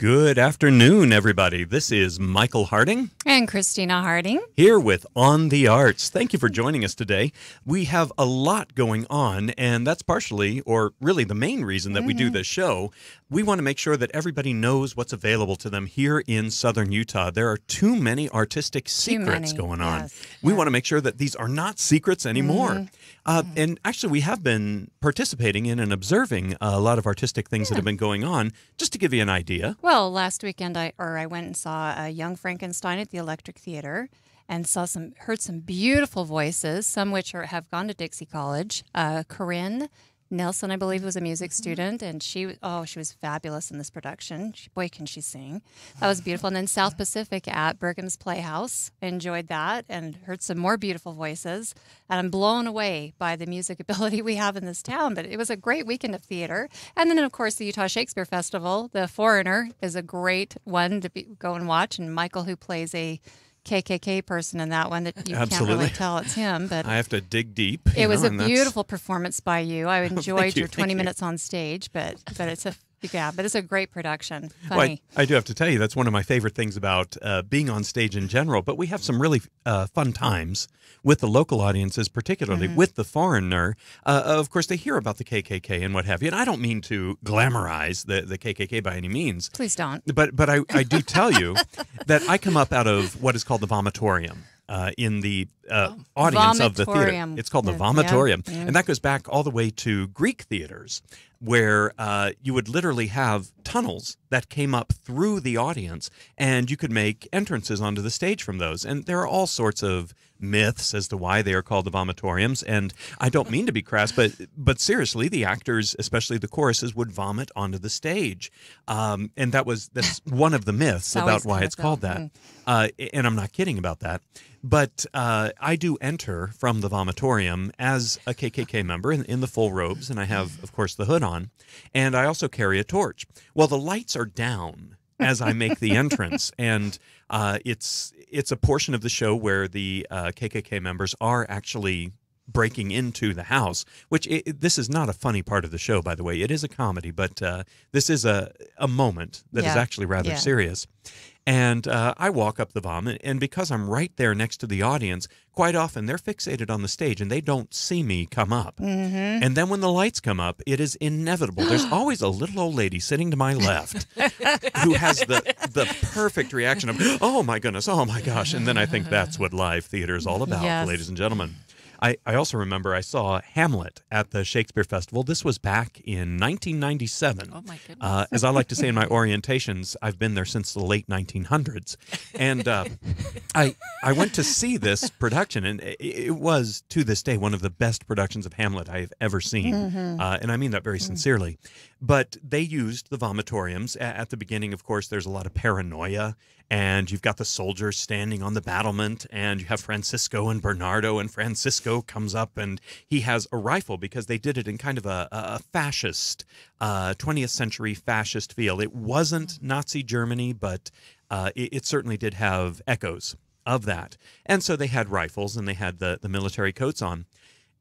Good afternoon, everybody. This is Michael Harding. And Christina Harding. Here with On the Arts. Thank you for joining us today. We have a lot going on, and that's partially, or really the main reason that we do this show. We want to make sure that everybody knows what's available to them here in Southern Utah. There are too many artistic secrets going on. Yes. We want to make sure that these are not secrets anymore. And actually, we have been participating in and observing a lot of artistic things that have been going on, just to give you an idea. Well, last weekend I went and saw Young Frankenstein at the Electric Theater and heard some beautiful voices, some which have gone to Dixie College. Corinne Nelson, I believe, was a music student, and she was fabulous in this production. Boy, can she sing. That was beautiful. And then South Pacific at Bergham's Playhouse. Enjoyed that and heard some more beautiful voices. And I'm blown away by the music ability we have in this town. But it was a great weekend of theater. And then, of course, the Utah Shakespeare Festival. The Foreigner is a great one to go and watch. And Michael, who plays a KKK person in that one, that you can't really tell it's him, but I have to dig deep. It was a beautiful performance by you. I enjoyed your 20 you. minutes on stage, but it's a great production. Well, Funny. I do have to tell you, that's one of my favorite things about being on stage in general, but we have some really fun times with the local audiences, particularly with the Foreigner. Of course, they hear about the KKK and what have you, and I don't mean to glamorize the KKK by any means. Please don't. But I do tell you that I come up out of what is called the vomitorium. In the audience of the theater. It's called the vomitorium. Yeah. And that goes back all the way to Greek theaters, where you would literally have tunnels that came up through the audience, and you could make entrances onto the stage from those. And there are all sorts of myths as to why they are called the vomitoriums. And I don't mean to be crass, but seriously, the actors, especially the choruses, would vomit onto the stage. And that's one of the myths about why it's called that. And I'm not kidding about that. But I do enter from the vomitorium as a KKK member in the full robes, and I have, of course, the hood on. And I also carry a torch. Well, the lights are down as I make the entrance, and it's a portion of the show where the KKK members are actually breaking into the house, which this is not a funny part of the show, by the way. It is a comedy, but this is a moment that is actually rather serious. And I walk up the vom, and because I'm right there next to the audience, quite often they're fixated on the stage and they don't see me come up. And then when the lights come up, it is inevitable. There's always a little old lady sitting to my left who has the perfect reaction of, oh my goodness, oh my gosh. And then I think that's what live theater is all about, ladies and gentlemen. I also remember I saw Hamlet at the Shakespeare Festival. This was back in 1997. Oh, my goodness. As I like to say in my orientations, I've been there since the late 1900s. And I went to see this production, and it was, to this day, one of the best productions of Hamlet I have ever seen. And I mean that very sincerely. But they used the vomitoriums. At the beginning, of course, there's a lot of paranoia, and you've got the soldiers standing on the battlement, and you have Francisco and Bernardo, and Francisco comes up, and he has a rifle because they did it in kind of a fascist, 20th century fascist feel. It wasn't Nazi Germany, but it certainly did have echoes of that. And so they had rifles, and they had the military coats on.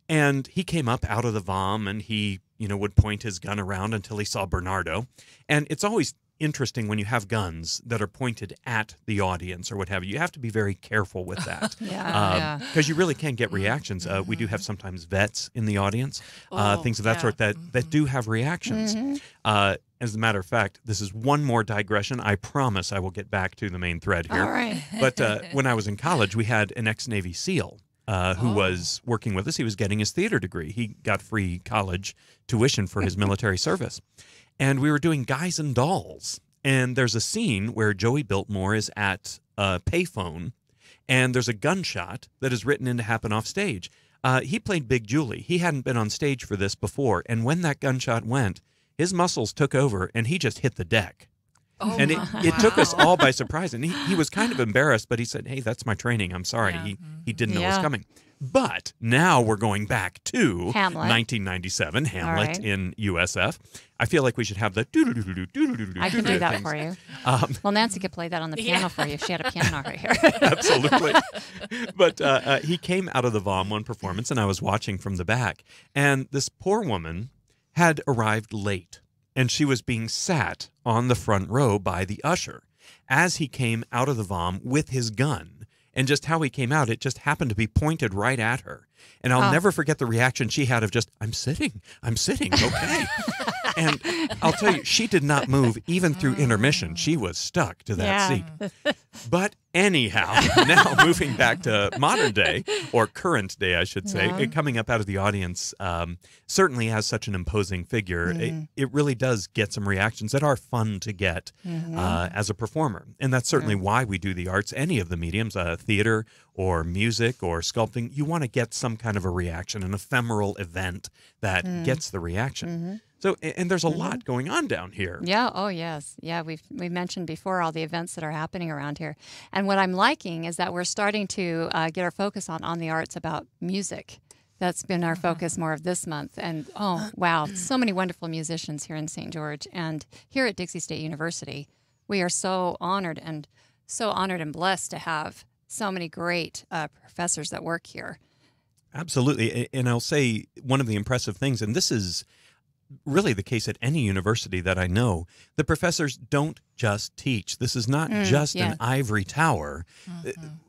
And he came up out of the vom, and he would point his gun around until he saw Bernardo. And it's always interesting when you have guns that are pointed at the audience or what have you. You have to be very careful with that. Because you really can get reactions. We do have sometimes vets in the audience, things of that sort that do have reactions. As a matter of fact, this is one more digression. I promise I will get back to the main thread here. All right. But when I was in college, we had an ex-Navy SEAL who was working with us. He was getting his theater degree. He got free college tuition for his military service. And we were doing Guys and Dolls. And there's a scene where Joey Biltmore is at a payphone, and there's a gunshot that is written in to happen off stage. He played Big Julie. He hadn't been on stage for this before. And when that gunshot went, his muscles took over, and he just hit the deck. And it took us all by surprise. And he was kind of embarrassed, but he said, hey, that's my training. I'm sorry. He didn't know it was coming. But now we're going back to Hamlet. 1997, Hamlet in USF. I feel like we should have the I can do that for you. Well, Nancy could play that on the piano for you if she had a piano right here. Absolutely. But he came out of the VOM one performance, and I was watching from the back. And this poor woman had arrived late and she was being sat on the front row by the usher as he came out of the vom with his gun. And just how he came out, it just happened to be pointed right at her. And I'll never forget the reaction she had of just, I'm sitting, okay. And I'll tell you, she did not move even through intermission. She was stuck to that seat. But anyhow, now moving back to modern day, or current day, I should say, coming up out of the audience, certainly has such an imposing figure. It really does get some reactions that are fun to get as a performer. And that's certainly why we do the arts, any of the mediums, theater or music or sculpting. You want to get some kind of a reaction, an ephemeral event that gets the reaction. So, and there's a lot going on down here. Yeah. Oh, yes. Yeah. We've mentioned before all the events that are happening around here. And what I'm liking is that we're starting to get our focus on the arts about music. That's been our focus more of this month. And oh, wow, so many wonderful musicians here in St. George. And here at Dixie State University, we are so honored and blessed to have so many great professors that work here. Absolutely. And I'll say one of the impressive things, and this is really the case at any university that I know, the professors don't just teach. This is not just an ivory tower.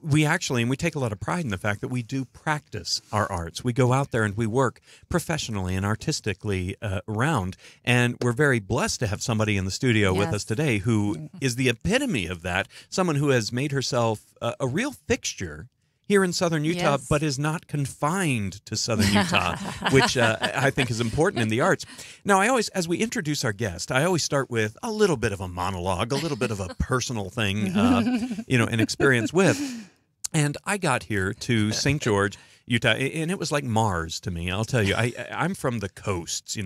We actually, and we take a lot of pride in the fact that we do practice our arts. We go out there and we work professionally and artistically around. And we're very blessed to have somebody in the studio with us today who is the epitome of that, someone who has made herself a real fixture here in Southern Utah, but is not confined to Southern Utah, which I think is important in the arts. Now, I always, as we introduce our guest, I always start with a little bit of a monologue, a little bit of a personal thing, an experience with. And I got here to St. George, Utah, and it was like Mars to me. I'll tell you, I'm from the coasts,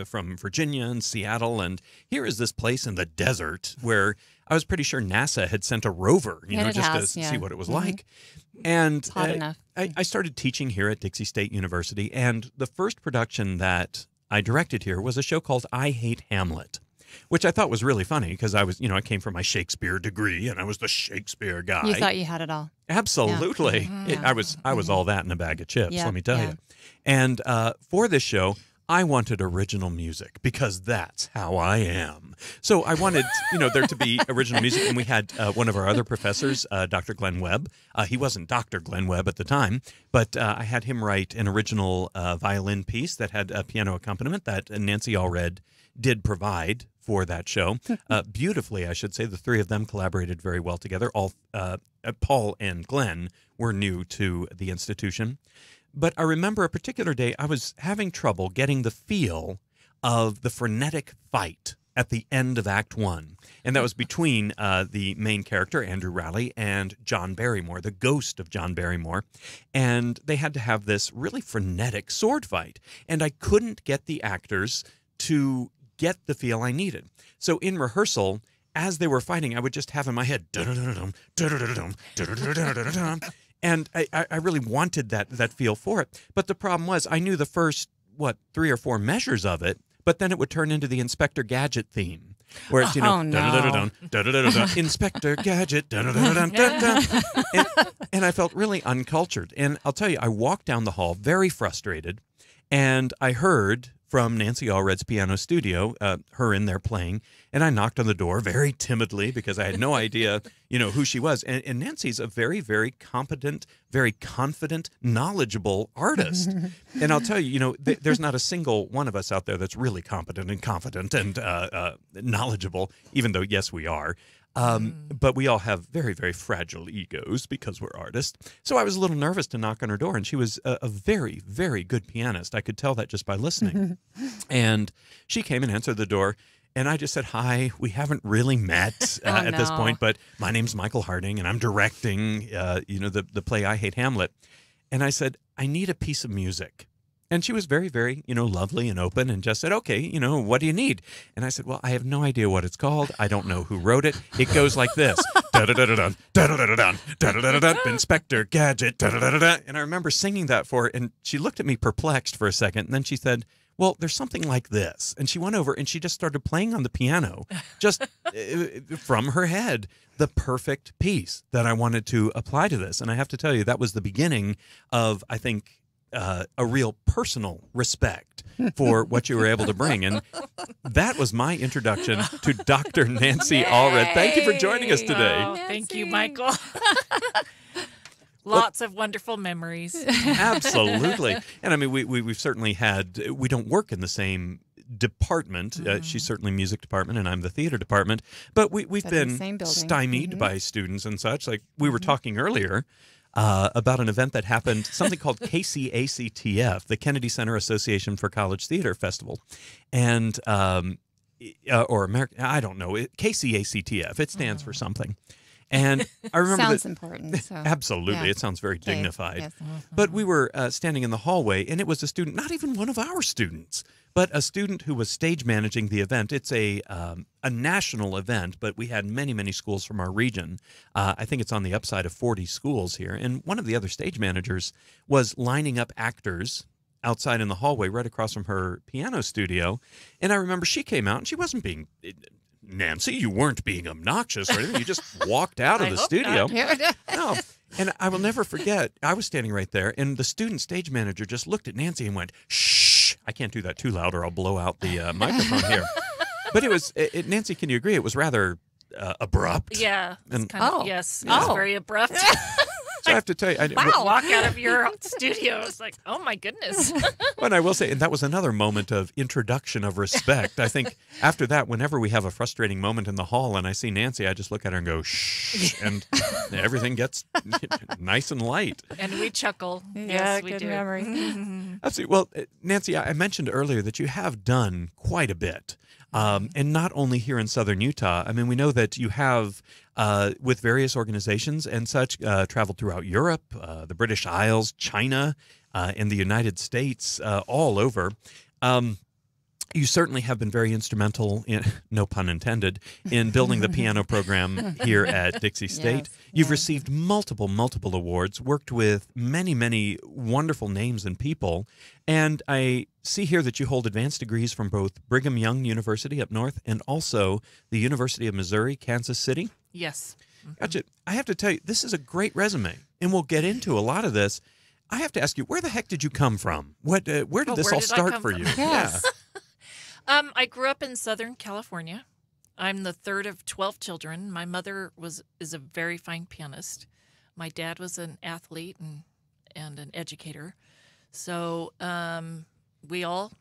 from Virginia and Seattle, and here is this place in the desert where I was pretty sure NASA had sent a rover, just to see what it was like. And hot enough. I started teaching here at Dixie State University, and the first production that I directed here was a show called I Hate Hamlet, which I thought was really funny because I was, I came from my Shakespeare degree and I was the Shakespeare guy. You thought you had it all. Absolutely. I was all that in a bag of chips, let me tell you. And for this show, I wanted original music because that's how I am. So I wanted, there to be original music. And we had one of our other professors, Dr. Glenn Webb. He wasn't Dr. Glenn Webb at the time, but I had him write an original violin piece that had a piano accompaniment that Nancy Allred did provide for that show. Beautifully, I should say. The three of them collaborated very well together. Paul and Glenn were new to the institution. But I remember a particular day I was having trouble getting the feel of the frenetic fight at the end of Act 1. And that was between the main character, Andrew Raleigh, and John Barrymore, the ghost of John Barrymore. And they had to have this really frenetic sword fight. And I couldn't get the actors to get the feel I needed. So in rehearsal, as they were fighting, I would just have in my head, dun-dun-dun-dun, dun-dun-dun-dun, dun-dun-dun-dun-dun. And I really wanted that feel for it. But the problem was I knew the first, 3 or 4 measures of it, but then it would turn into the Inspector Gadget theme. Where it's, Inspector Gadget, and I felt really uncultured. And I'll tell you, I walked down the hall very frustrated, and I heard from Nancy Allred's piano studio, her in there playing, and I knocked on the door very timidly because I had no idea, who she was. And Nancy's a very, very competent, very confident, knowledgeable artist. And I'll tell you, there's not a single one of us out there that's really competent and confident and knowledgeable, even though, yes, we are. But we all have very, very fragile egos because we're artists. So I was a little nervous to knock on her door, and she was a very, very good pianist. I could tell that just by listening. And she came and answered the door, and I just said, "Hi, we haven't really met at this point, but my name's Michael Harding, and I'm directing, the play I Hate Hamlet." And I said, "I need a piece of music." And she was very, very, lovely and open and just said, "Okay, what do you need?" And I said, "Well, I have no idea what it's called. I don't know who wrote it. It goes like this. Da-da-da-da-dun, da-da-da-da-dun, da-da-da-da-dun, Inspector Gadget, da-da-da-da-da." And I remember singing that for her, and she looked at me perplexed for a second, and then she said, "Well, there's something like this." And she went over and she just started playing on the piano, just from her head, the perfect piece that I wanted to apply to this. And I have to tell you, that was the beginning of, I think, a real personal respect for what you were able to bring. And that was my introduction to Dr. Nancy Allred. Thank you for joining us today. Oh, thank you, Michael. Lots of wonderful memories. Absolutely. And I mean, we've certainly had, we don't work in the same department. She's certainly music department and I'm the theater department. But we've been stymied by students and such. Like we were talking earlier about an event that happened, something called KCACTF, the Kennedy Center Association for College Theater Festival. And, or American, I don't know, KCACTF, it stands for something. And I remember sounds important. So. Absolutely. Yeah. It sounds very dignified. Yes. But we were standing in the hallway, and it was a student, not even one of our students, but a student who was stage managing the event. It's a national event, but we had many, many schools from our region. I think it's on the upside of 40 schools here. And one of the other stage managers was lining up actors outside in the hallway right across from her piano studio. And I remember she came out, and she wasn't being... Nancy, you weren't being obnoxious or anything. You just walked out of the studio. No. And I will never forget, I was standing right there, and the student stage manager just looked at Nancy and went, shh. I can't do that too loud or I'll blow out the microphone here. But it was, Nancy, can you agree? It was rather abrupt. Yeah. And, yes. It was very abrupt. So I have to tell you, Walk out of your studio. It's like, oh my goodness. And I will say, and that was another moment of introduction of respect. I think after that, whenever we have a frustrating moment in the hall and I see Nancy, I just look at her and go, shh, and everything gets nice and light. And we chuckle. Yeah, Yes, we good do. memory. Absolutely. Well, Nancy, I mentioned earlier that you have done quite a bit. And not only here in southern Utah. I mean, we know that you have, with various organizations and such, traveled throughout Europe, the British Isles, China, and the United States, all over. You certainly have been very instrumental, in, no pun intended, in building the piano program here at Dixie State. You've received multiple awards, worked with many, many wonderful names and people. And I see here that you hold advanced degrees from both Brigham Young University up north and also the University of Missouri, Kansas City. Yes. Gotcha. I have to tell you, this is a great resume, and we'll get into a lot of this. I have to ask you, where the heck did you come from? Where did this all start for you? Yes. I grew up in Southern California. I'm the third of 12 children. My mother is a very fine pianist. My dad was an athlete and an educator. So we all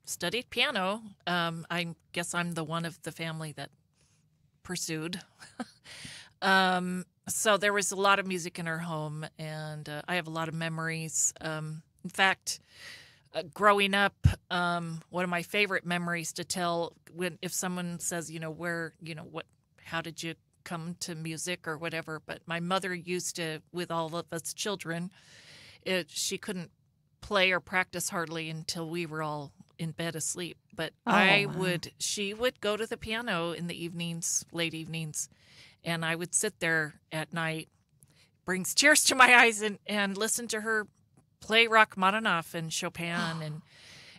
studied piano. I guess I'm the one of the family that pursued. So there was a lot of music in our home, and I have a lot of memories. In fact, growing up, one of my favorite memories to tell if someone says, how did you come to music or whatever? But my mother used to, with all of us children, she couldn't play or practice hardly until we were all in bed asleep. But she would go to the piano in the evenings, late evenings, and I would sit there at night, brings tears to my eyes, and listen to her play Rachmaninoff and Chopin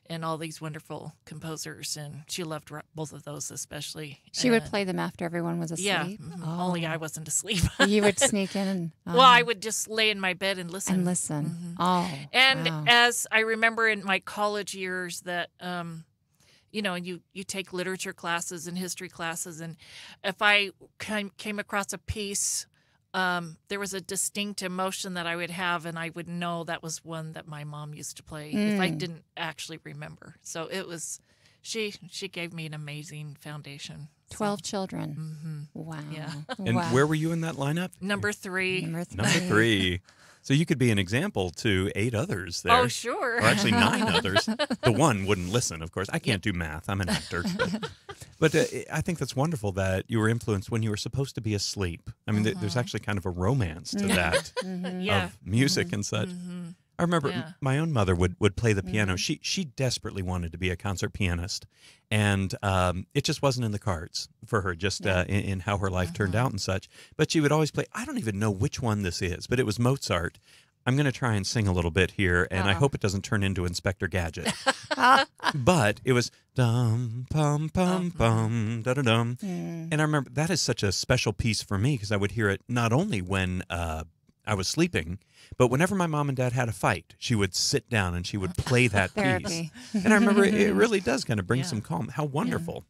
and all these wonderful composers, and she loved both of those especially. She would play them after everyone was asleep? Yeah, only I wasn't asleep. You would sneak in and... Well, I would just lay in my bed and listen. As I remember in my college years that, you take literature classes and history classes, and if I came across a piece... there was a distinct emotion that I would have, and I would know that was one that my mom used to play if I didn't actually remember. So it was, she gave me an amazing foundation. 12 children. Wow. Yeah. And where were you in that lineup? Number three. Number three. So you could be an example to 8 others there. Oh, sure. Or actually 9 others. The one wouldn't listen, of course. I can't do math. I'm an actor. But I think that's wonderful that you were influenced when you were supposed to be asleep. I mean, there's actually kind of a romance to that of music and such. I remember my own mother would play the piano. She desperately wanted to be a concert pianist, and it just wasn't in the cards for her, just in how her life turned out and such. But she would always play, I don't even know which one this is, but it was Mozart. I'm going to try and sing a little bit here, and I hope it doesn't turn into Inspector Gadget. But it was dum, pum, pum, pum, da-da-dum. And I remember that is such a special piece for me because I would hear it not only when I was sleeping. But whenever my mom and dad had a fight, she would sit down and she would play that piece. Therapy. And I remember it really does kind of bring Yeah. some calm. How wonderful.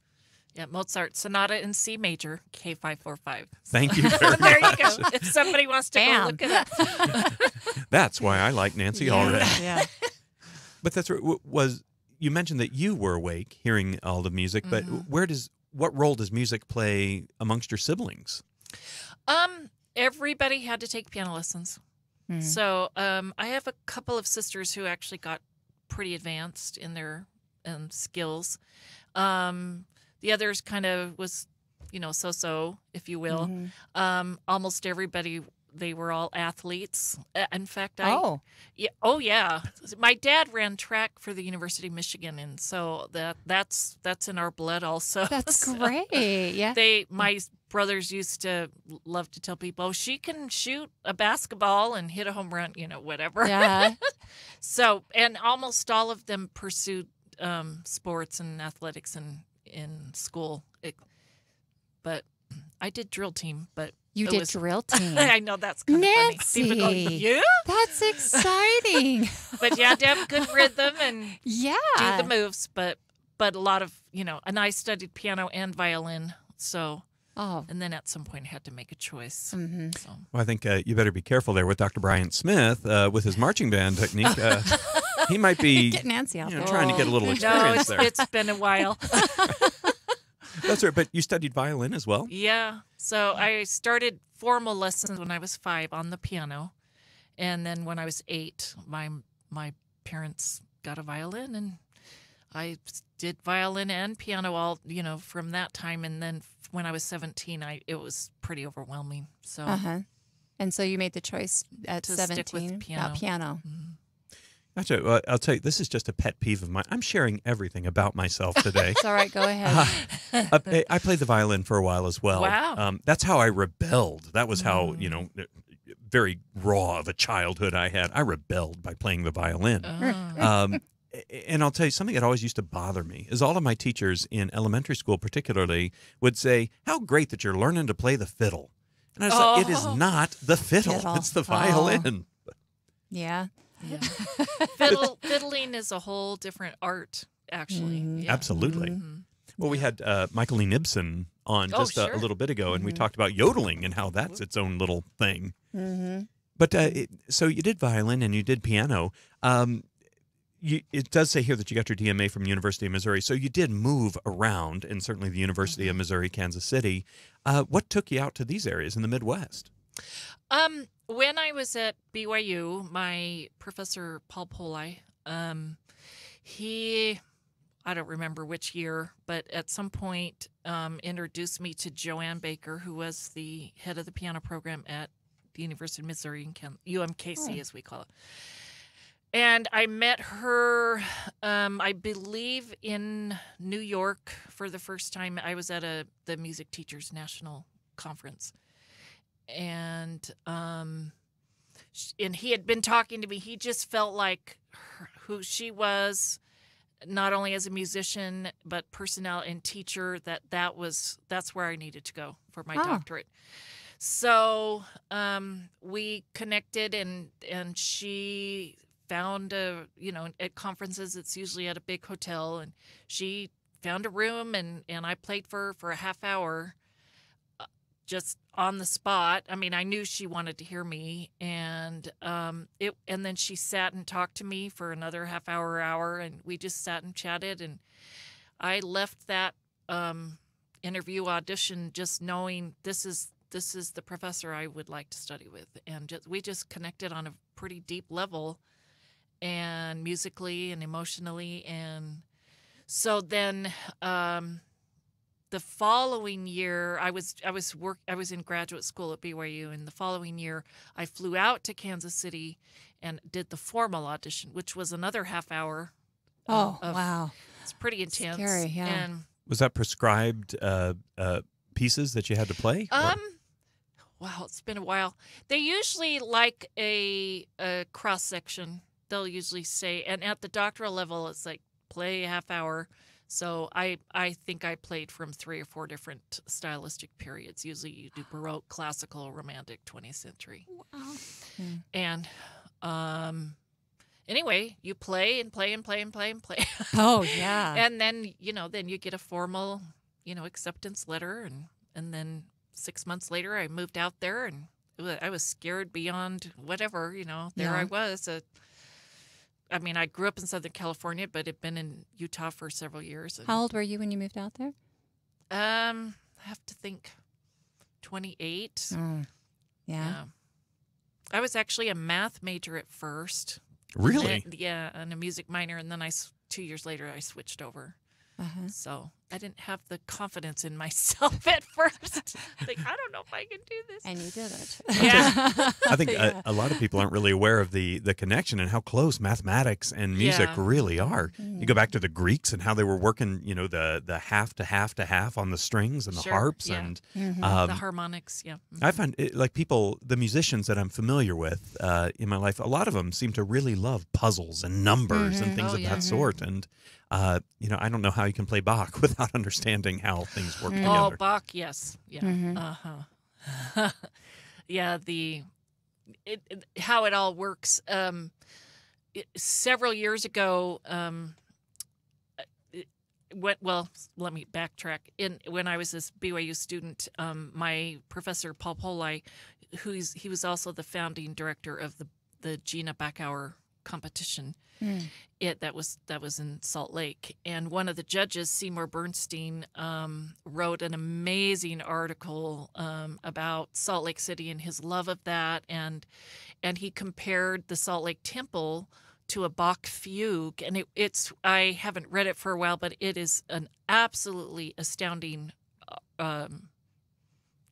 Yeah, Mozart Sonata in C major, K545. Thank you very There much. you go. If somebody wants to go Bam. look it up. That's why I like Nancy already. Yeah. But that's was you mentioned that you were awake hearing all the music, but what role does music play amongst your siblings? Everybody had to take piano lessons. So I have a couple of sisters who actually got pretty advanced in their skills. The others kind of was, so-so, if you will. Almost everybody, they were all athletes. In fact, yeah. My dad ran track for the University of Michigan, and so that's in our blood also. That's So great. Yeah. my brothers used to love to tell people, she can shoot a basketball and hit a home run, whatever. Yeah. So, and almost all of them pursued sports and athletics in school. But I did drill team, but You it did was- drill team. I know that's kind of funny. People go, Nancy. yeah? That's exciting. But you had to have good rhythm and Yeah. do the moves, but a lot of, and I studied piano and violin, so, Oh. and then at some point I had to make a choice. So. Well, I think you better be careful there with Dr. Bryant Smith with his marching band technique. He might be Get Nancy out there. trying to get a little No, experience there. it's been a while. That's right. But you studied violin as well? Yeah. So I started formal lessons when I was 5 on the piano. And then when I was 8, my parents got a violin, and I did violin and piano all, from that time. And then when I was 17, it was pretty overwhelming. So Uh-huh. And so you made the choice at To 17 stick with piano. about piano. Gotcha. Well, I'll tell you, this is just a pet peeve of mine. I'm sharing everything about myself today. It's all right. Go ahead. I played the violin for a while as well. Wow. That's how I rebelled. That was how, very raw of a childhood I had. I rebelled by playing the violin. And I'll tell you, something that always used to bother me is all of my teachers in elementary school particularly would say, how great that you're learning to play the fiddle. And I was like, it is not the fiddle. Fiddle. It's the violin. Yeah. yeah. Fiddling is a whole different art, actually. Yeah. Absolutely. Well, we had Michael E. Nibson on Oh, just sure. a little bit ago, and we talked about yodeling and how that's its own little thing. But so you did violin and you did piano. It does say here that you got your DMA from the University of Missouri, so you did move around, and certainly the University of Missouri, Kansas City. What took you out to these areas in the Midwest? When I was at BYU, my professor, Paul Poli, I don't remember which year, but at some point introduced me to Joanne Baker, who was the head of the piano program at the University of Missouri, UMKC as we call it. And I met her, I believe, in New York for the first time. I was at the Music Teachers National Conference. And he had been talking to me. He just felt like who she was, not only as a musician but personality and teacher. That's where I needed to go for my doctorate. So we connected, and she found at conferences it's usually at a big hotel, and she found a room, and I played for a half hour. Just on the spot. I mean, I knew she wanted to hear me, and then she sat and talked to me for another half hour, and we just sat and chatted. And I left that interview audition just knowing this is the professor I would like to study with, and we just connected on a pretty deep level, and musically and emotionally, and so then. The following year, I was in graduate school at BYU, and the following year, I flew out to Kansas City and did the formal audition, which was another half hour. Wow. It's pretty intense. Scary, yeah. And Was that prescribed pieces that you had to play? wow, it's been a while. They usually like a cross section. They'll usually say, and at the doctoral level, it's like play a half hour. So I think I played from 3 or 4 different stylistic periods. Usually you do Baroque, classical, romantic, 20th century. Wow. And anyway, you play and play and play and play and play. Oh, yeah. And then, then you get a formal, acceptance letter. And then 6 months later, I moved out there, and I was scared beyond whatever, There Yeah. I was. I grew up in Southern California, but had been in Utah for several years. And, How old were you when you moved out there? I have to think 28. Yeah. I was actually a math major at first. Really? And a music minor, and then 2 years later I switched over. Uh-huh. So I didn't have the confidence in myself at first. Like, I don't know if I can do this. And you did it. Yeah. I think Yeah. a lot of people aren't really aware of the connection and how close mathematics and music Yeah. really are. You go back to the Greeks and how they were working, the half to half to half on the strings and the Sure, harps. yeah. And The harmonics, yeah. I find like people, the musicians that I'm familiar with in my life, a lot of them seem to really love puzzles and numbers and things Oh, of yeah. that sort. And, I don't know how you can play Bach without understanding how things work Oh, together. Bach, yes. Yeah. Uh-huh. Yeah, how it all works. Several years ago, let me backtrack. When I was this BYU student, my professor Paul Poli, he was also the founding director of the Gina Backhour competition. That was in Salt Lake, and one of the judges, Seymour Bernstein, wrote an amazing article about Salt Lake City and his love of that, and he compared the Salt Lake Temple to a Bach fugue, and I haven't read it for a while, but it is an absolutely astounding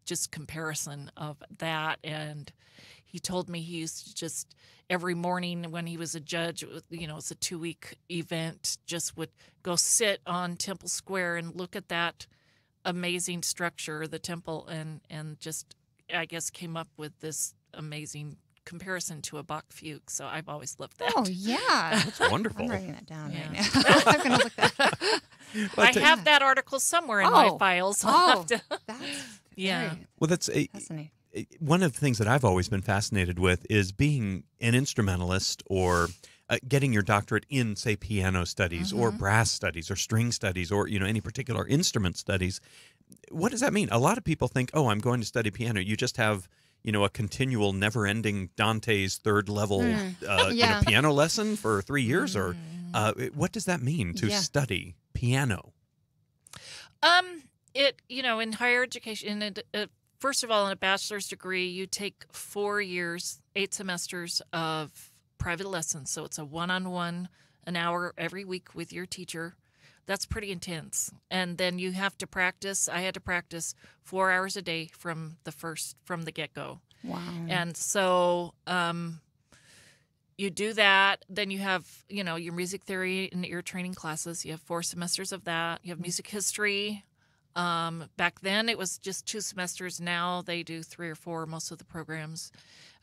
just comparison of that. And he told me he used to just every morning when he was a judge, it's a 2-week event, just would go sit on Temple Square and look at that amazing structure, the temple, and just, I guess, came up with this amazing comparison to a Bach fugue. So I've always loved that. Oh, yeah. That's wonderful. I'm writing that down Yeah. right now. I'm going to look that up. Well, I have that article somewhere in my files. I'll have to- That's Yeah. very Well, that's fascinating. one of the things that I've always been fascinated with is being an instrumentalist or getting your doctorate in, say, piano studies or brass studies or string studies or, any particular instrument studies. What does that mean? A lot of people think, oh, I'm going to study piano. You just have, a continual, never-ending Dante's third level Yeah. piano lesson for 3 years. Or what does that mean to study piano? In higher education, first of all, in a bachelor's degree, you take 4 years, 8 semesters of private lessons. So it's a one-on-one, an hour every week with your teacher. That's pretty intense. And then you have to practice. I had to practice 4 hours a day from the get-go. Wow. And so you do that. Then you have, your music theory and ear training classes. You have 4 semesters of that. You have music history. Back then it was just 2 semesters. Now they do 3 or 4, most of the programs.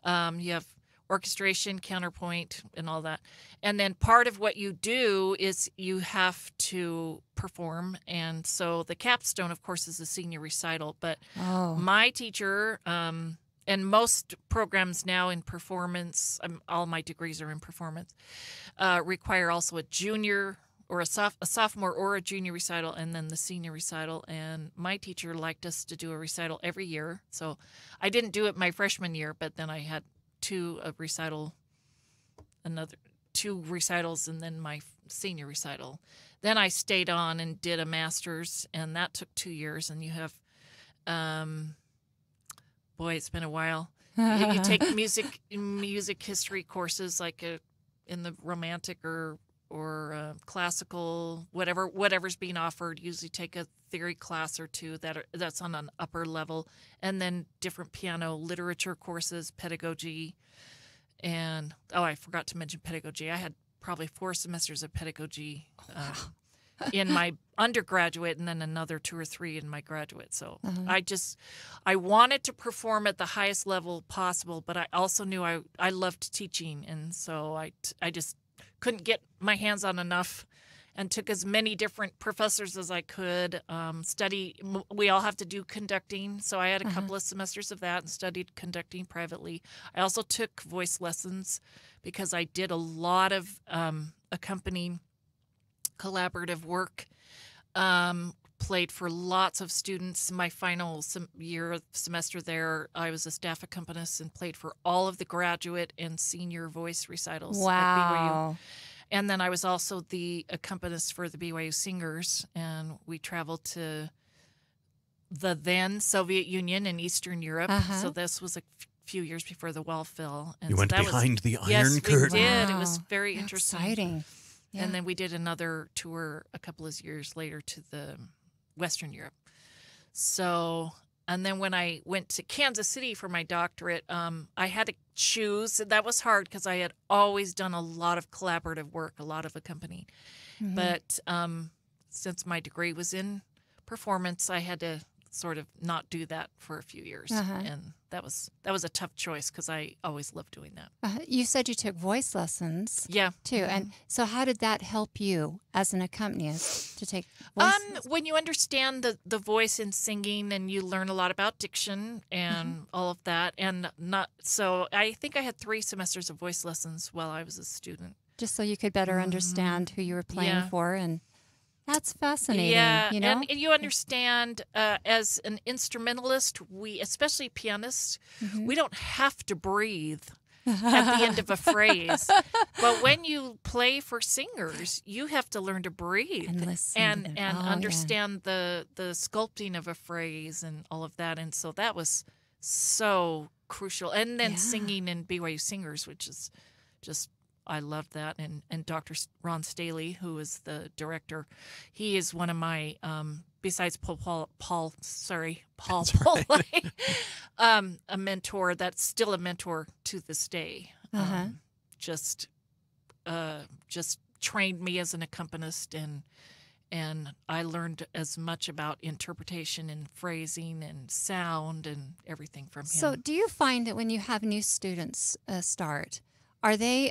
You have orchestration, counterpoint, and all that. And then part of what you do is you have to perform. And so the capstone, of course, is the senior recital. But my teacher, and most programs now in performance, all my degrees are in performance, require also a junior or a sophomore or a junior recital, and then the senior recital. And my teacher liked us to do a recital every year. So I didn't do it my freshman year, but then I had 2 recitals, and then my senior recital. Then I stayed on and did a master's, and that took 2 years. And you have, it's been a while. You take music history courses like in the romantic or classical, whatever's being offered. Usually take a theory class or 2 that's on an upper level, and then different piano literature courses, pedagogy, and I forgot to mention pedagogy. I had probably 4 semesters of pedagogy in my undergraduate, and then another 2 or 3 in my graduate. So I wanted to perform at the highest level possible, but I also knew I loved teaching, and so I just couldn't get my hands on enough and took as many different professors as I could. We all have to do conducting, so I had a couple of semesters of that and studied conducting privately. I also took voice lessons because I did a lot of accompanying collaborative work. Played for lots of students. My final semester there, I was a staff accompanist and played for all of the graduate and senior voice recitals at BYU. Wow. And then I was also the accompanist for the BYU Singers, and we traveled to the then Soviet Union and Eastern Europe. So this was a few years before the wall fell. And You so went that behind the yes, Iron we Curtain. did. It Wow. was very interesting. Exciting. Yeah. And then we did another tour a couple of years later to the Western Europe. So, and then when I went to Kansas City for my doctorate, I had to choose. That was hard because I had always done a lot of collaborative work, a lot of accompanying. But since my degree was in performance, I had to sort of not do that for a few years. And that was a tough choice because I always loved doing that. You said you took voice lessons Yeah. too. And so how did that help you as an accompanist to take voice lessons? When you understand the voice in singing, and you learn a lot about diction and all of that, and so I think I had 3 semesters of voice lessons while I was a student. Just so you could better understand who you were playing Yeah. for, and that's fascinating. Yeah, you know, and you understand as an instrumentalist, especially pianists, we don't have to breathe at the end of a phrase. But when you play for singers, you have to learn to breathe And listen and, to them. and Oh, yeah. understand the sculpting of a phrase and all of that. And so that was so crucial. And then Yeah. singing in BYU Singers, which is just, I loved that. And Dr. Ron Staley, who is the director, he is one of my, besides Paul Polay, a mentor that's still a mentor to this day. Just trained me as an accompanist, and I learned as much about interpretation and phrasing and sound and everything from him. So, do you find that when you have new students start, are they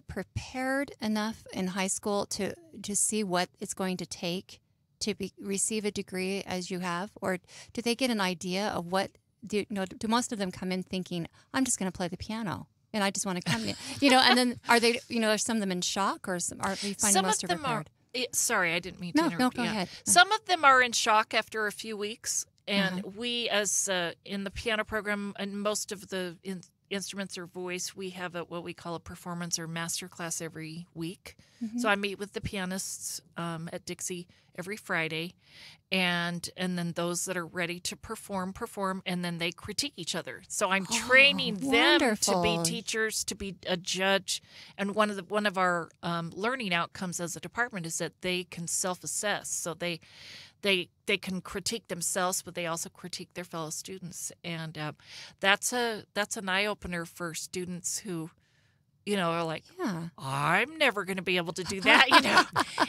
prepared enough in high school to see what it's going to take to receive a degree as you have, or do they get an idea of what? Do most of them come in thinking, I'm just going to play the piano and I just want to come in, and then are they, are some of them in shock, or are we finding most are prepared? Sorry, I didn't mean to interrupt. No, go ahead. Some of them are in shock after a few weeks, and we, as in the piano program, and most of the instruments or voice, we have what we call a performance or master class every week. So I meet with the pianists at Dixie every Friday, and then those that are ready to perform, and then they critique each other. So I'm training them to be wonderful. teachers, to be a judge, and one of our learning outcomes as a department is that they can self-assess. So they can critique themselves, but they also critique their fellow students, and that's an eye opener for students who, are like, Yeah. I'm never going to be able to do that,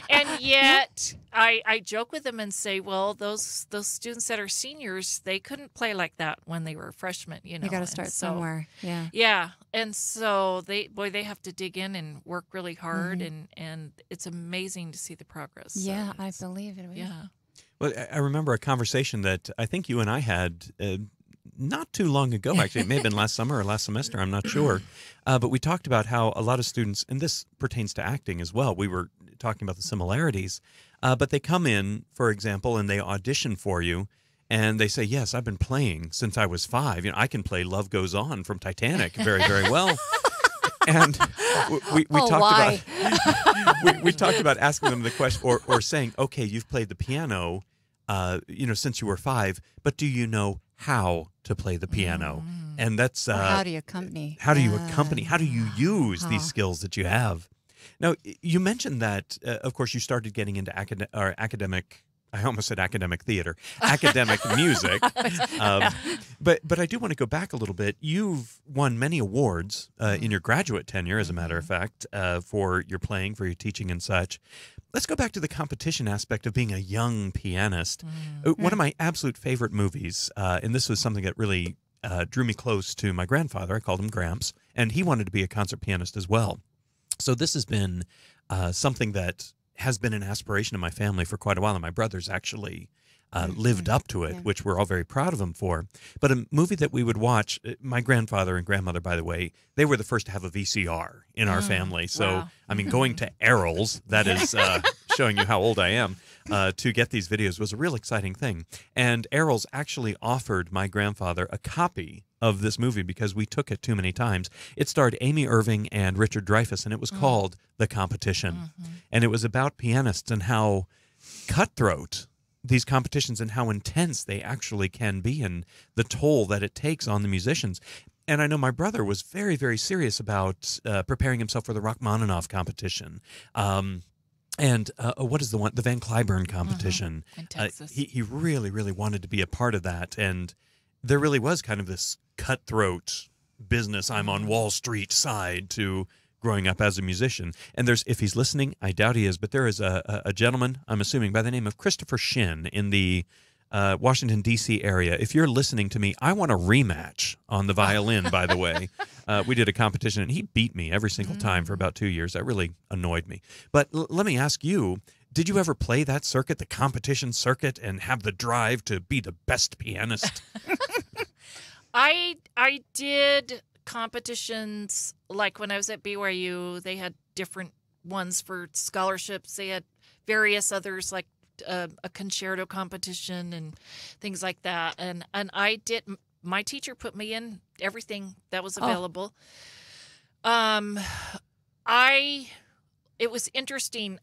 and yet I joke with them and say, well, those students that are seniors, they couldn't play like that when they were freshmen, You got to start somewhere. Yeah. Yeah, and so they have to dig in and work really hard, and it's amazing to see the progress. Yeah, So I it's- believe it. Yeah. Well, I remember a conversation that I think you and I had not too long ago, actually. It may have been last summer or last semester, I'm not sure. But we talked about how a lot of students, and this pertains to acting as well, we were talking about the similarities, but they come in, for example, and they audition for you, and they say, yes, I've been playing since I was 5. I can play Love Goes On from Titanic very, very well. And we talked about we talked about asking them the question, or saying, okay, you've played the piano, since you were 5, but do you know how to play the piano? And that's Or how do you accompany? how do you accompany? How do you use these skills that you have? Now, you mentioned that, of course, you started getting into academic. I almost said academic theater, academic music. But I do want to go back a little bit. You've won many awards in your graduate tenure, as a matter of fact, for your playing, for your teaching and such. Let's go back to the competition aspect of being a young pianist. One of my absolute favorite movies, and this was something that really drew me close to my grandfather. I called him Gramps, and he wanted to be a concert pianist as well. So this has been something that has been an aspiration in my family for quite a while, and my brothers actually lived up to it, which we're all very proud of them for. But a movie that we would watch, my grandfather and grandmother, by the way, they were the first to have a VCR in our family. So, wow. I mean, going to Errol's, that is showing you how old I am, to get these videos was a real exciting thing. And Errol's actually offered my grandfather a copy of this movie because we took it too many times. It starred Amy Irving and Richard Dreyfuss, and it was called The Competition. And it was about pianists and how cutthroat these competitions and how intense they actually can be and the toll that it takes on the musicians. And I know my brother was very, very serious about preparing himself for the Rachmaninoff competition. And what is the one? The Van Cliburn competition. In Texas. He really, really wanted to be a part of that. And there really was kind of this cutthroat business, I'm on Wall Street side to growing up as a musician. And there's, if he's listening, I doubt he is, but there is a gentleman, I'm assuming, by the name of Christopher Shin in the Washington, D.C. area. If you're listening to me, I want a rematch on the violin, by the way. We did a competition, and he beat me every single time for about 2 years. That really annoyed me. But let me ask you, did you ever play that circuit, the competition circuit, and have the drive to be the best pianist? I did competitions, like when I was at BYU, they had different ones for scholarships. They had various others, like a concerto competition and things like that. And I did. My teacher put me in everything that was available. It was interesting.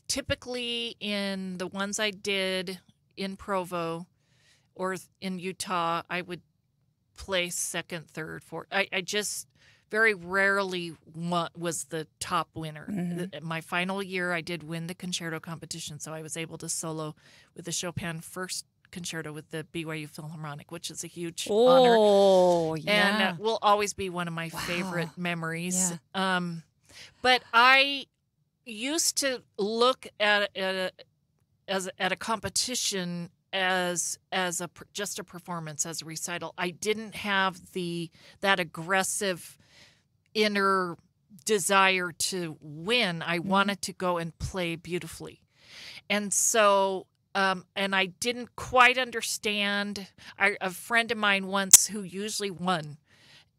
Typically in the ones I did in Provo or in Utah, I would place second, third, fourth. I just very rarely was the top winner. My final year, I did win the concerto competition, so I was able to solo with the Chopin First Concerto with the BYU Philharmonic, which is a huge honor. Oh, yeah. And will always be one of my favorite memories. Yeah. But I used to look at a competition as just a performance, as a recital. I didn't have that aggressive inner desire to win. I wanted to go and play beautifully. And so and I didn't quite understand. A friend of mine once who usually won,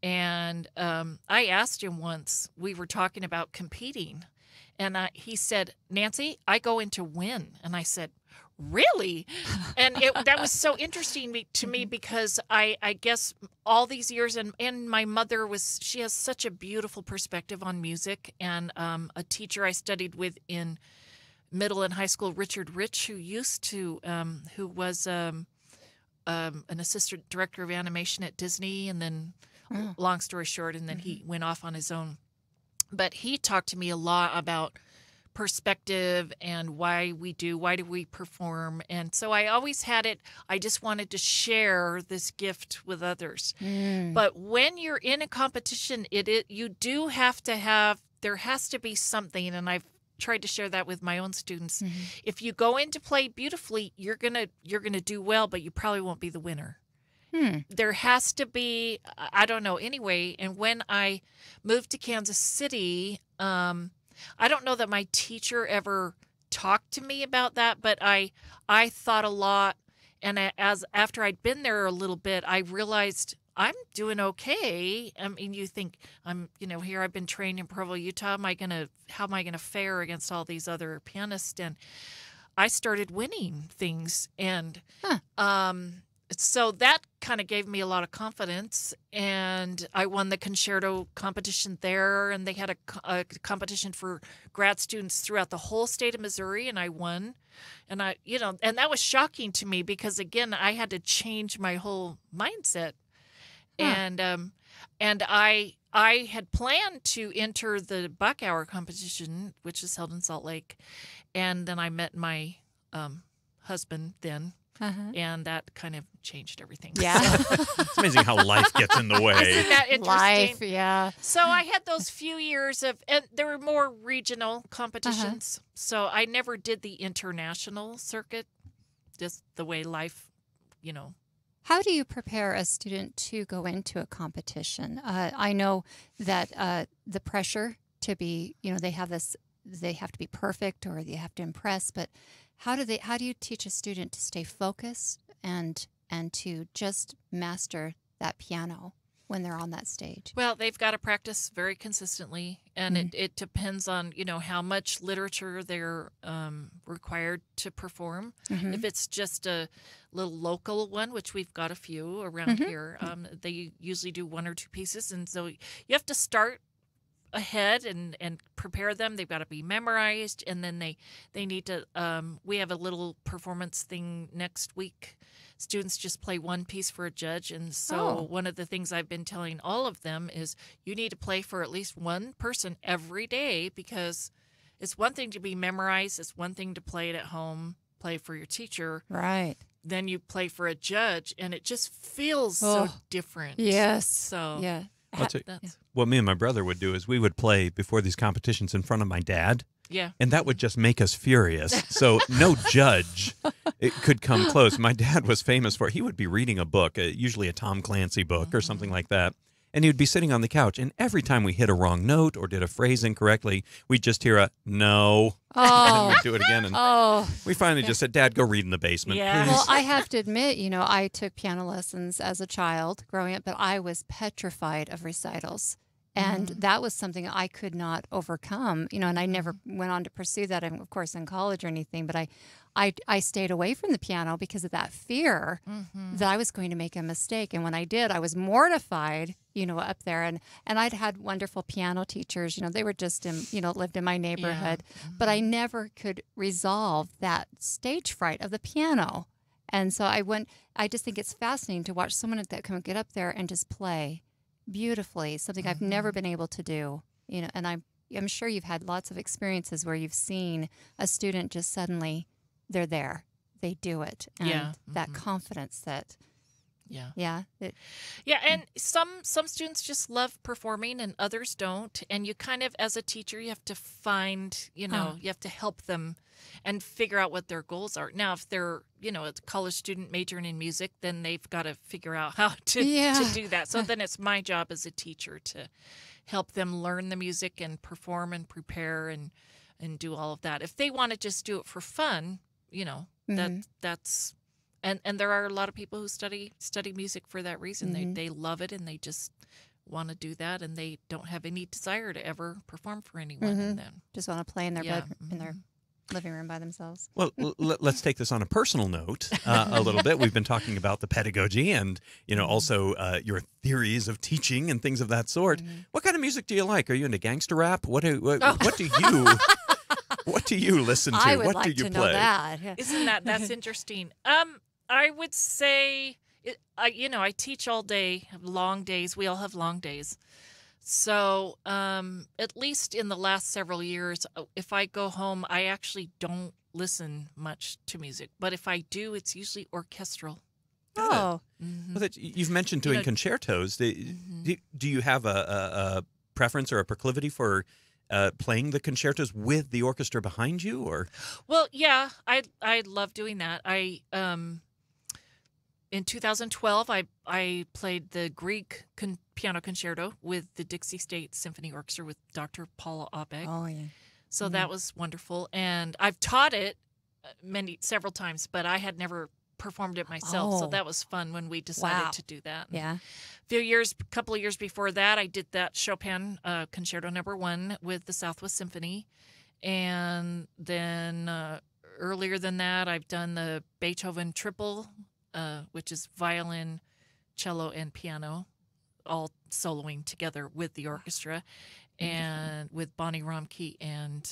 and I asked him once, we were talking about competing, and he said, "Nancy, I go in to win." And I said, "Really?" And that was so interesting to me because I guess all these years, and my mother she has such a beautiful perspective on music, and a teacher I studied with in middle and high school, Richard Rich, who was an assistant director of animation at Disney, and then long story short, and then he went off on his own. But he talked to me a lot about perspective and why do we perform. And so I always had it. I just wanted to share this gift with others. But when you're in a competition, you do have to there has to be something, and I've tried to share that with my own students. If you go in to play beautifully, you're gonna do well, but you probably won't be the winner. There has to be, I don't know, anyway. And when I moved to Kansas City, I don't know that my teacher ever talked to me about that, but I thought a lot. And after I'd been there a little bit, I realized I'm doing okay. I mean, you think here I've been trained in Provo, Utah. How am I gonna fare against all these other pianists? And I started winning things, and so that kind of gave me a lot of confidence. And I won the concerto competition there, and they had a competition for grad students throughout the whole state of Missouri, and I won. And and that was shocking to me because, again, I had to change my whole mindset. And I had planned to enter the Bach-Hour competition, which is held in Salt Lake, and then I met my husband then. And that kind of changed everything. Yeah. It's amazing how life gets in the way. Isn't that interesting? Life, yeah. So I had those few years and there were more regional competitions. So I never did the international circuit, just the way life, How do you prepare a student to go into a competition? I know that the pressure to be, they have this, they have to be perfect or they have to impress, but how do you teach a student to stay focused and to just master that piano when they're on that stage? Well, they've got to practice very consistently, and it depends on, how much literature they're required to perform. If it's just a little local one, which we've got a few around here, they usually do 1 or 2 pieces, and so you have to start ahead and prepare them. They've got to be memorized, and then they need to, we have a little performance thing next week. Students just play 1 piece for a judge, and so one of the things I've been telling all of them is you need to play for at least 1 person every day, because it's one thing to be memorized, it's one thing to play it at home, play for your teacher. Right. Then you play for a judge, and it just feels so different. Yes. So yeah. What me and my brother would do is we would play before these competitions in front of my dad. Yeah. And that would just make us furious. So no judge it could come close. My dad was famous for, he would be reading a book, usually a Tom Clancy book or something like that. And he would be sitting on the couch. And every time we hit a wrong note or did a phrase incorrectly, we'd just hear a no. And then we'd do it again. And we finally just said, Dad, go read in the basement, please. Well, I have to admit, I took piano lessons as a child growing up, but I was petrified of recitals. And that was something I could not overcome, and I never went on to pursue that, of course, in college or anything. But I stayed away from the piano because of that fear that I was going to make a mistake. And when I did, I was mortified, up there. And I'd had wonderful piano teachers, they were just lived in my neighborhood. But I never could resolve that stage fright of the piano. And so I just think it's fascinating to watch someone that can get up there and just play beautifully, something I've never been able to do, and I'm sure you've had lots of experiences where you've seen a student just suddenly they're there, they do it, and that confidence that and some students just love performing and others don't, and you kind of, as a teacher, you have to find, you have to help them and figure out what their goals are. Now, if they're, a college student majoring in music, then they've got to figure out how to do that. So then it's my job as a teacher to help them learn the music and perform and prepare and do all of that. If they want to just do it for fun, that's and there are a lot of people who study music for that reason. They love it and they just want to do that, and they don't have any desire to ever perform for anyone. And then just want to play in their bed, in their living room by themselves. Well, let's take this on a personal note a little bit. We've been talking about the pedagogy and, also your theories of teaching and things of that sort. What kind of music do you like? Are you into gangster rap? What do you what do you listen to? I would what like do you to play? know that. Yeah. Isn't that's interesting? I would say, I teach all day, have long days. We all have long days. So at least in the last several years, if I go home, I actually don't listen much to music. But if I do, it's usually orchestral. Oh. Well, you've mentioned doing concertos. Do you have a preference or a proclivity for playing the concertos with the orchestra behind you? Or Well, yeah, I love doing that. In 2012, I played the Grieg piano concerto with the Dixie State Symphony Orchestra with Dr. Paula Abegg. Oh, yeah. So that was wonderful, and I've taught it several times, but I had never performed it myself. So that was fun when we decided to do that. Yeah. Couple of years before that, I did that Chopin Concerto No. 1 with the Southwest Symphony, and then earlier than that, I've done the Beethoven Triple, which is violin, cello, and piano, all soloing together with the orchestra, and with Bonnie Romke and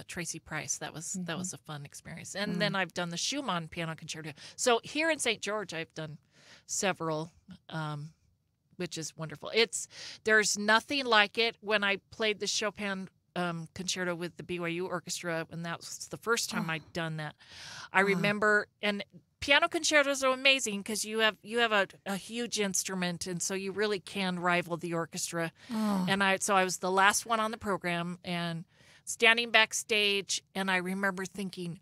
Tracy Price. That was a fun experience. And then I've done the Schumann Piano Concerto. So here in St. George, I've done several, which is wonderful. There's nothing like it. When I played the Chopin concerto with the BYU Orchestra, and that was the first time I'd done that. I remember, and piano concertos are amazing because you have a huge instrument, and so you really can rival the orchestra. And I was the last one on the program and standing backstage, and I remember thinking,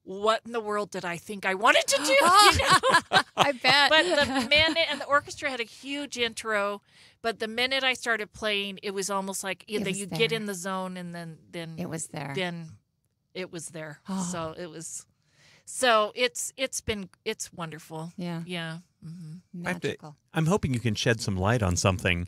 what in the world did I think I wanted to do? You know? I bet. But the minute, and the orchestra had a huge intro, but the minute I started playing, it was almost like It was you get there. in the zone, and then It was there. Then it was there. Oh. So it was. So it's wonderful. Yeah. Yeah. Mm-hmm. Magical. I'm hoping you can shed some light on something.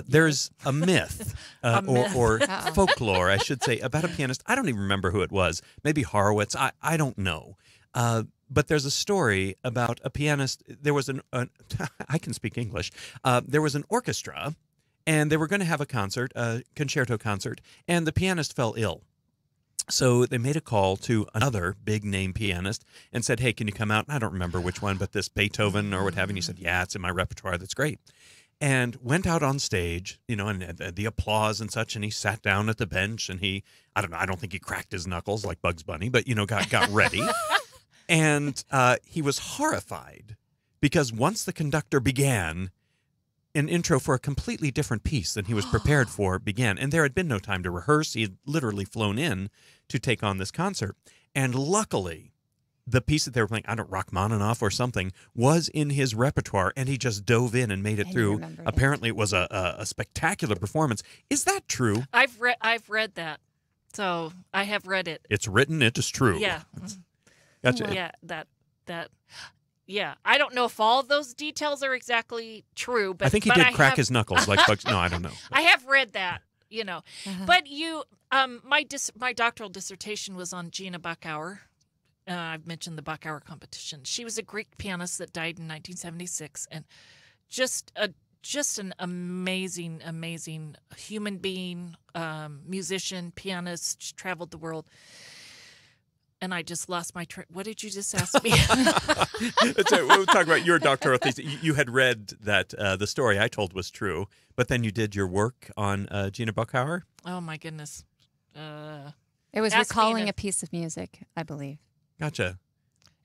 There's a myth, A myth. or Uh-oh. folklore, I should say, about a pianist. I don't even remember who it was. Maybe Horowitz. I don't know. But there's a story about a pianist. There was I can speak English. There was an orchestra, and they were going to have a concert, a concerto concert, and the pianist fell ill. So they made a call to another big-name pianist and said, hey, can you come out? And I don't remember which one, but this Beethoven or what have you. And he said, yeah, it's in my repertoire. That's great. And went out on stage, you know, and the applause and such. And he sat down at the bench, and I don't know, I don't think he cracked his knuckles like Bugs Bunny, but, you know, got ready. And he was horrified because once the conductor began, an intro for a completely different piece than he was prepared for began. And there had been no time to rehearse. He had literally flown in to take on this concert. And luckily, the piece that they were playing, I don't know, Rachmaninoff or something, was in his repertoire, and he just dove in and made it And he through. remembered it. Apparently, it was a spectacular performance. Is that true? I've read that. So I have read it. It's written, it is true. Yeah. Gotcha. Yeah. That. Yeah, I don't know if all of those details are exactly true, but I think he but did I crack have, his knuckles like Bugs. No, I don't know. I have read that, you know. Uh-huh. But my doctoral dissertation was on Gina Buchauer. I've mentioned the Buchauer competition. She was a Greek pianist that died in 1976, and just an amazing human being, musician, pianist. She traveled the world. And I just lost my what did you just ask me? We'll talk about your doctoral thesis. You had read that the story I told was true, but then you did your work on Gina Buchauer. Oh my goodness. It was Ask me recalling to- a piece of music, I believe. Gotcha.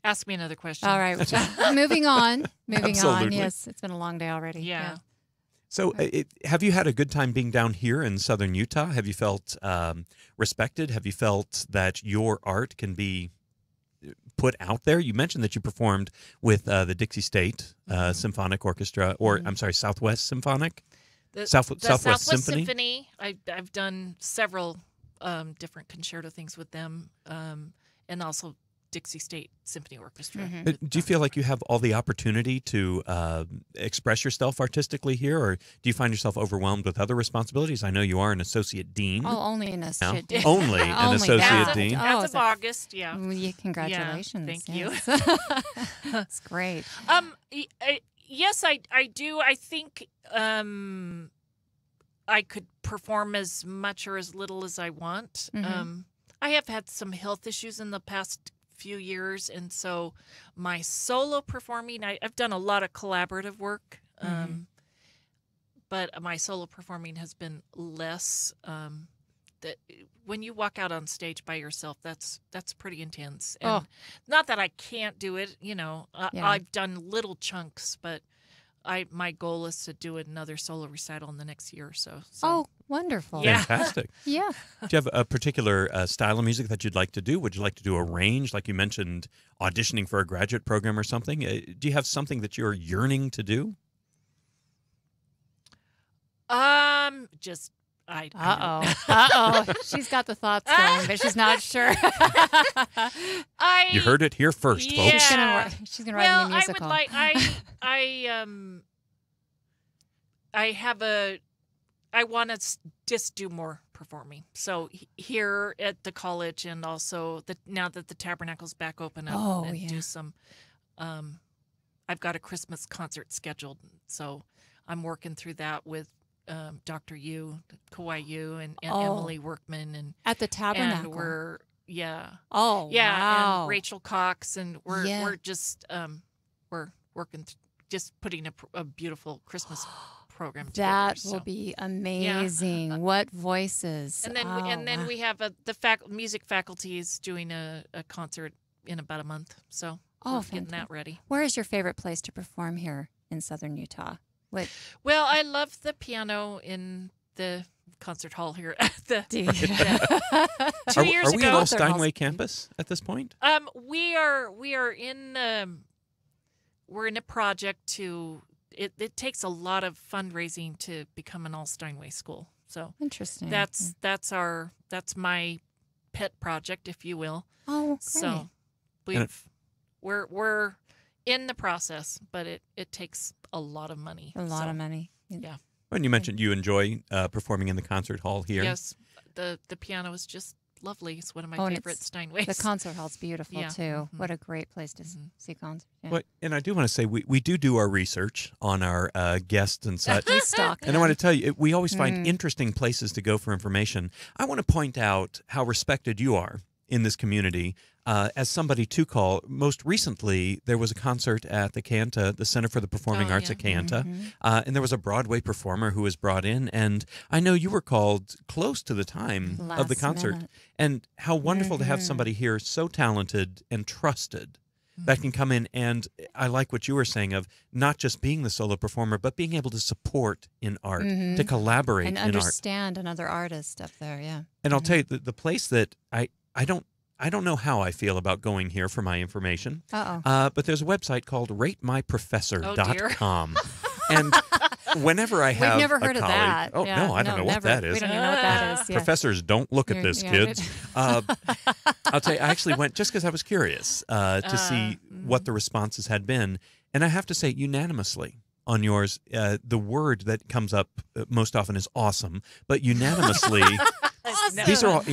Ask me another question. All right. Moving on. Moving on. Absolutely. Yes, it's been a long day already. Yeah. So, have you had a good time being down here in southern Utah? Have you felt respected? Have you felt that your art can be put out there? You mentioned that you performed with the Dixie State Symphonic Orchestra, or I'm sorry, Southwest Symphonic? The Southwest Symphony? I've done several different concerto things with them, and also Dixie State Symphony Orchestra. Mhm. Do you feel like you have all the opportunity to express yourself artistically here, or do you find yourself overwhelmed with other responsibilities? I know you are an associate dean. Oh, only an now. associate dean. Only an Only associate that. dean. Oh, As it's of a- August, yeah. Yeah, congratulations. thank you. Yes. That's great. Yes, I do. I think I could perform as much or as little as I want. Mhm. I have had some health issues in the past few years, and so my solo performing, I've done a lot of collaborative work, but my solo performing has been less. That when you walk out on stage by yourself, that's pretty intense. And not that I can't do it, you know. Yeah. I've done little chunks, but my goal is to do another solo recital in the next year or so. Oh, wonderful. Yeah. Fantastic. Yeah. Do you have a particular style of music that you'd like to do? Would you like to do a range, like you mentioned, auditioning for a graduate program or something? Do you have something that you're yearning to do? Just I Uh-oh. She's got the thoughts going, but she's not sure. You heard it here first, Yeah. folks. She's gonna write a new I musical. would like I want to just do more performing. So here at the college, and also now that the Tabernacle's back open, and do some. I've got a Christmas concert scheduled, so I'm working through that with Dr. Yu, Kawhi Yu, and Emily Workman, and At the Tabernacle. and we're wow. and Rachel Cox, and we're just we're working just putting a beautiful Christmas program together. That so. will be amazing. What voices. And then wow. we have the music faculty is doing a concert in about a month, so we're getting that ready. Where is your favorite place to perform here in southern Utah? Well, I love the piano in the concert hall here at the Yeah. 2 years Are we ago. at Old Steinway campus at this point? We are in we're in a project to it takes a lot of fundraising to become an all Steinway school. So Interesting. that's my pet project, if you will. Oh, great. So we're in the process, but it takes a lot of money. A lot of money. Yeah. When you mentioned you enjoy performing in the concert hall here. Yes, the piano is just lovely. It's one of my Oh, and favorite Steinways. The concert hall's beautiful Yeah. too. Mhm. What a great place to see concerts. Yeah. Well, and I do want to say we do our research on our guests and such. We stalk And I want to them. tell you, we always find interesting places to go for information. I want to point out how respected you are in this community as somebody to call. Most recently, there was a concert at the Canta, the Center for the Performing Oh, Arts yeah. at Canta, and there was a Broadway performer who was brought in. And I know you were called close to the time of the Last concert. minute. And how wonderful to have somebody here so talented and trusted that can come in, and I like what you were saying of not just being the solo performer, but being able to support in art, to collaborate And in art. understand another artist up there. Yeah. And I'll tell you, the place that I don't know how I feel about going here for my information, but there's a website called ratemyprofessor.com. And whenever I have We've never heard a of colleague, that. Oh, Yeah, no, I don't know never. what that is. We don't even know what that is. Yeah. Professors, don't look at this, Yeah. kids. I'll tell you, I actually went just because I was curious to see what the responses had been. And I have to say, unanimously on yours, the word that comes up most often is awesome, but unanimously, these are all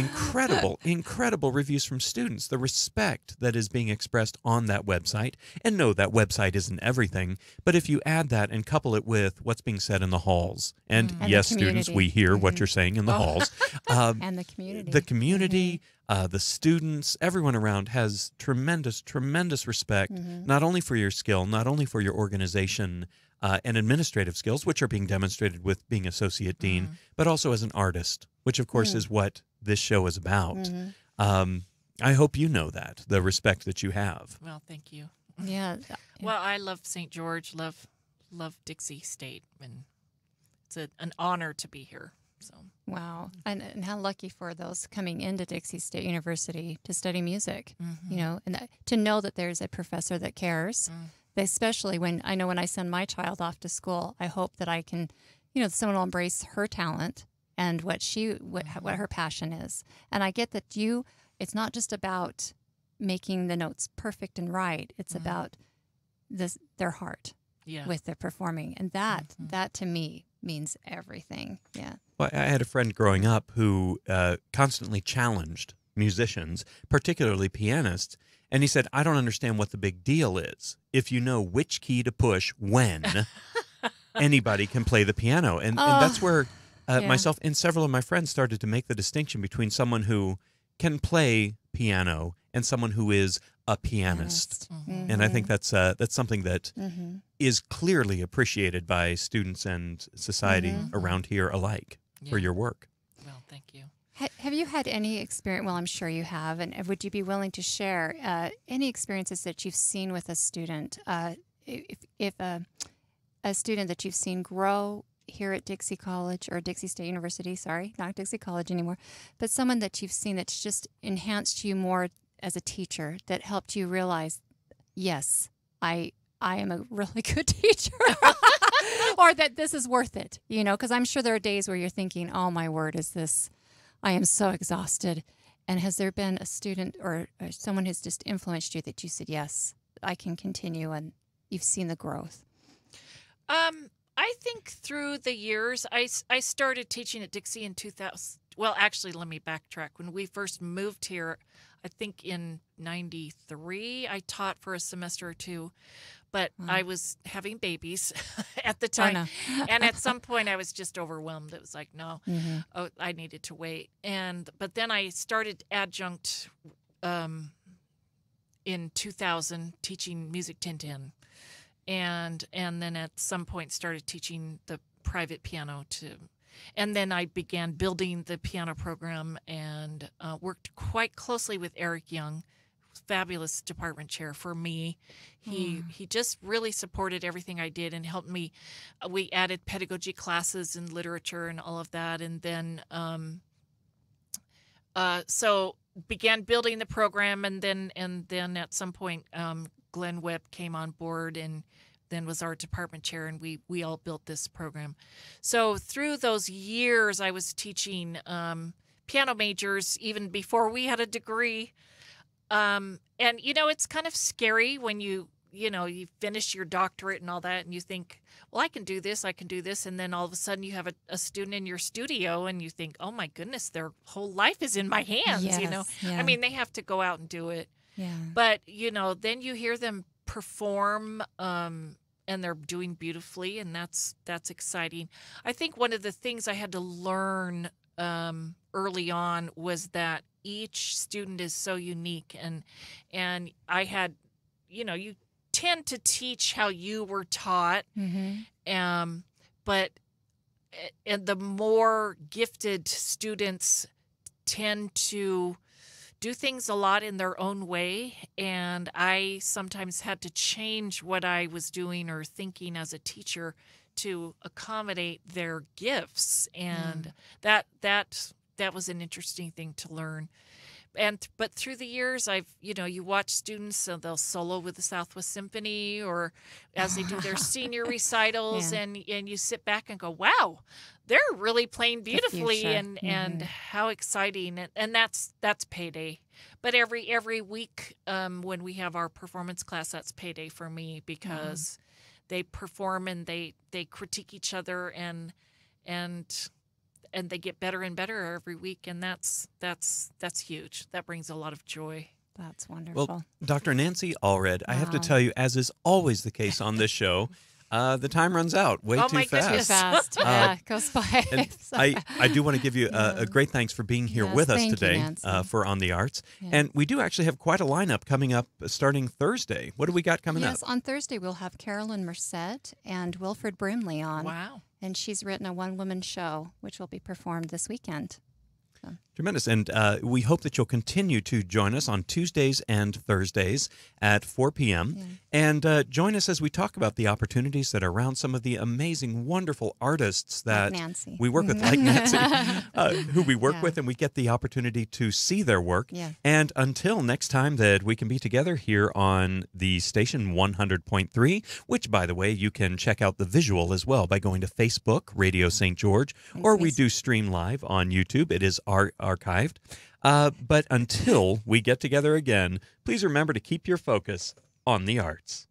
incredible reviews from students. The respect that is being expressed on that website. And no, that website isn't everything, but if you add that and couple it with what's being said in the halls, and And yes, the students, we community. hear what you're saying in the halls. And the community. The community, the students, everyone around has tremendous respect, not only for your skill, not only for your organization and administrative skills, which are being demonstrated with being associate dean, but also as an artist, which of course is what this show is about. I hope you know that, the respect that you have. Well, thank you. Yeah. Well, I love St. George, love Dixie State, and it's an honor to be here. So Wow. And how lucky for those coming into Dixie State University to study music, you know, and to know that there's a professor that cares, especially when I send my child off to school, I hope that I can, you know, someone will embrace her talent and what her passion is. And I get that it's not just about making the notes perfect and right. It's about their heart with their performing. And that to me means everything. Yeah. Well, I had a friend growing up who constantly challenged musicians, particularly pianists, and he said, I don't understand what the big deal is. If you know which key to push when, anybody can play the piano. And that's where myself and several of my friends started to make the distinction between someone who can play piano and someone who is a pianist. And I think that's something that is clearly appreciated by students and society around here alike for your work. well, thank you. Have you had any experience? Well, I'm sure you have. And would you be willing to share any experiences that you've seen with a student? If a student that you've seen grow here at Dixie College or Dixie State University, sorry, not Dixie College anymore, but someone that you've seen that's just enhanced you more as a teacher, that helped you realize, yes, I am a really good teacher. Or that this is worth it, you know, because I'm sure there are days where you're thinking, oh, my word, is this, I am so exhausted. And has there been a student or someone who's just influenced you that you said, yes, I can continue, and you've seen the growth? I think through the years, I started teaching at Dixie in 2000. Well, actually, let me backtrack. When we first moved here, I think in 93, I taught for a semester or two, but I was having babies at the time. And at some point I was just overwhelmed. It was like, no, I needed to wait. But then I started adjunct in 2000 teaching music 1010. And then at some point started teaching the private piano and then I began building the piano program and worked quite closely with Eric Young, fabulous department chair for me. He just really supported everything I did and helped me. We added pedagogy classes and literature and all of that, and then so began building the program, and then at some point Glenn Webb came on board and then was our department chair, and we all built this program. So through those years, I was teaching piano majors even before we had a degree. And it's kind of scary when you finish your doctorate and all that, and you think, well, I can do this, and then all of a sudden you have a student in your studio, and you think, oh my goodness, their whole life is in my hands. Yes, yeah. I mean, they have to go out and do it. Yeah. But then you hear them perform, and they're doing beautifully, and that's exciting. I think one of the things I had to learn early on was that each student is so unique, and I had, you tend to teach how you were taught, but the more gifted students tend to do things a lot in their own way, and I sometimes had to change what I was doing or thinking as a teacher to accommodate their gifts, and that was an interesting thing to learn. But through the years, you watch students, they'll solo with the Southwest Symphony, or as they do their senior recitals, and you sit back and go, wow, they're really playing beautifully, and how exciting, and that's payday. But every week when we have our performance class, that's payday for me, because they perform and they critique each other, and they get better and better every week, and that's huge. That brings a lot of joy. That's wonderful. Well, Dr. Nancy Allred, I have to tell you, as is always the case on this show, the time runs out way too fast. Goodness. Fast. Yeah, it goes by. And I do want to give you a great thanks for being here with us today for On the Arts. Yeah. And we do actually have quite a lineup coming up starting Thursday. What do we got coming up? Yes, on Thursday we'll have Carolyn Merced and Wilfred Brimley on. Wow. And she's written a one-woman show, which will be performed this weekend. So. Tremendous. And we hope that you'll continue to join us on Tuesdays and Thursdays at 4 p.m. Yeah. And join us as we talk about the opportunities that are around some of the amazing, wonderful artists that we work with, like Nancy, who we work with, and we get the opportunity to see their work. Yeah. And until next time that we can be together here on the station 100.3, which, by the way, you can check out the visual as well by going to Facebook, Radio St. George, or we do stream live on YouTube. It is archived. But until we get together again, please remember to keep your focus on the arts.